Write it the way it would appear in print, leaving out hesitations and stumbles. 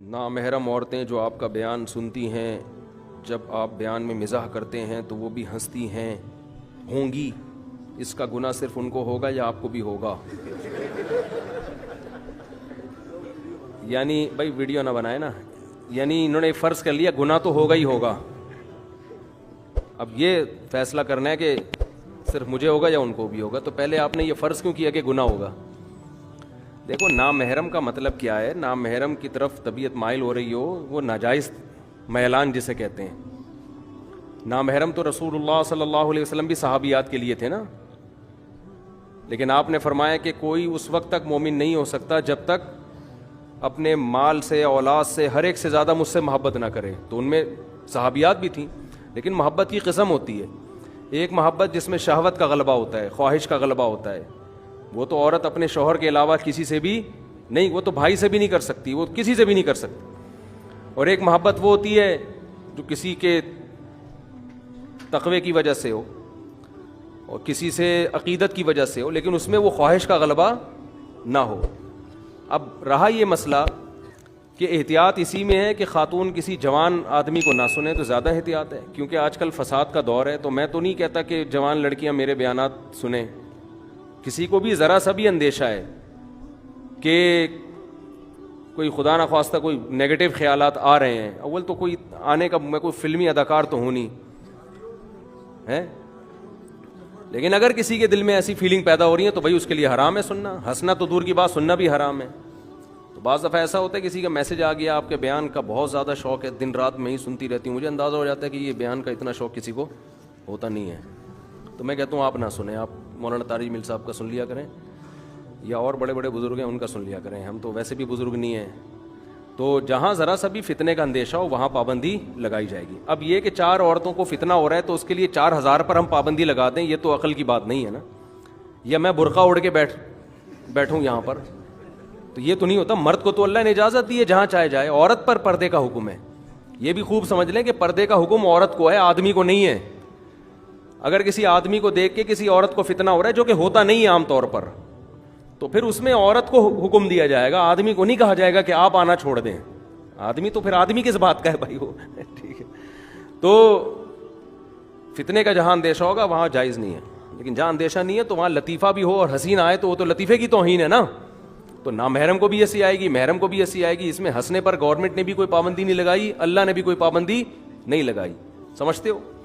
نامحرم عورتیں جو آپ کا بیان سنتی ہیں، جب آپ بیان میں مزاح کرتے ہیں تو وہ بھی ہنستی ہیں ہوں گی، اس کا گناہ صرف ان کو ہوگا یا آپ کو بھی ہوگا؟ یعنی بھائی ویڈیو نہ بنائے نا، یعنی انہوں نے فرض کر لیا گناہ تو ہوگا ہی ہوگا، اب یہ فیصلہ کرنا ہے کہ صرف مجھے ہوگا یا ان کو بھی ہوگا، تو پہلے آپ نے یہ فرض کیوں کیا کہ گناہ ہوگا؟ دیکھو نامحرم کا مطلب کیا ہے، نامحرم کی طرف طبیعت مائل ہو رہی ہو، وہ ناجائز میلان جسے کہتے ہیں۔ نامحرم تو رسول اللہ صلی اللہ علیہ وسلم بھی صحابیات کے لیے تھے نا، لیکن آپ نے فرمایا کہ کوئی اس وقت تک مومن نہیں ہو سکتا جب تک اپنے مال سے، اولاد سے، ہر ایک سے زیادہ مجھ سے محبت نہ کرے۔ تو ان میں صحابیات بھی تھیں، لیکن محبت کی قسم ہوتی ہے، ایک محبت جس میں شہوت کا غلبہ ہوتا ہے، خواہش کا غلبہ ہوتا ہے، وہ تو عورت اپنے شوہر کے علاوہ کسی سے بھی نہیں، وہ تو بھائی سے بھی نہیں کر سکتی، وہ کسی سے بھی نہیں کر سکتی۔ اور ایک محبت وہ ہوتی ہے جو کسی کے تقوی کی وجہ سے ہو اور کسی سے عقیدت کی وجہ سے ہو، لیکن اس میں وہ خواہش کا غلبہ نہ ہو۔ اب رہا یہ مسئلہ کہ احتیاط اسی میں ہے کہ خاتون کسی جوان آدمی کو نہ سنیں تو زیادہ احتیاط ہے، کیونکہ آج کل فساد کا دور ہے۔ تو میں تو نہیں کہتا کہ جوان لڑکیاں میرے بیانات سنیں، کسی کو بھی ذرا سا بھی اندیشہ ہے کہ کوئی خدا نخواستہ کوئی نیگیٹو خیالات آ رہے ہیں، اول تو کوئی آنے کا، میں کوئی فلمی اداکار تو ہوں نہیں ہے، لیکن اگر کسی کے دل میں ایسی فیلنگ پیدا ہو رہی ہے تو بھائی اس کے لیے حرام ہے سننا، ہنسنا تو دور کی بات، سننا بھی حرام ہے۔ تو بعض دفعہ ایسا ہوتا ہے کسی کا میسج آ گیا، آپ کے بیان کا بہت زیادہ شوق ہے، دن رات میں ہی سنتی رہتی ہوں، مجھے اندازہ ہو جاتا ہے کہ یہ بیان کا اتنا شوق کسی کو ہوتا نہیں ہے، تو میں کہتا ہوں آپ نہ سنیں، آپ مولانا طارق جمیل صاحب کا سن لیا کریں، یا اور بڑے بڑے بزرگ ہیں ان کا سن لیا کریں، ہم تو ویسے بھی بزرگ نہیں ہیں۔ تو جہاں ذرا سا بھی فتنے کا اندیشہ ہو وہاں پابندی لگائی جائے گی۔ اب یہ کہ 4 عورتوں کو فتنہ ہو رہا ہے تو اس کے لیے 4000 پر ہم پابندی لگا دیں، یہ تو عقل کی بات نہیں ہے نا، یا میں برقع اوڑھ کے بیٹھوں یہاں پر، تو یہ تو نہیں ہوتا۔ مرد کو تو اللہ نے اجازت دی ہے جہاں چاہے جائے، عورت پر پردے کا حکم ہے، یہ بھی خوب سمجھ لیں کہ پردے کا حکم عورت کو ہے، آدمی کو نہیں ہے۔ اگر کسی آدمی کو دیکھ کے کسی عورت کو فتنہ ہو رہا ہے، جو کہ ہوتا نہیں ہے عام طور پر، تو پھر اس میں عورت کو حکم دیا جائے گا، آدمی کو نہیں کہا جائے گا کہ آپ آنا چھوڑ دیں۔ آدمی تو پھر آدمی کس بات کا ہے بھائی وہ ٹھیک ہے۔ تو فتنے کا جہاں اندیشہ ہوگا وہاں جائز نہیں ہے، لیکن جہاں اندیشہ نہیں ہے تو وہاں لطیفہ بھی ہو اور حسین آئے تو وہ تو لطیفے کی توہین ہے نا۔ تو نامحرم کو بھی ایسی آئے گی، محرم کو بھی ایسی آئے گی، اس میں ہنسنے پر گورنمنٹ نے بھی کوئی پابندی نہیں لگائی، اللہ نے بھی کوئی پابندی نہیں لگائی، سمجھتے ہو؟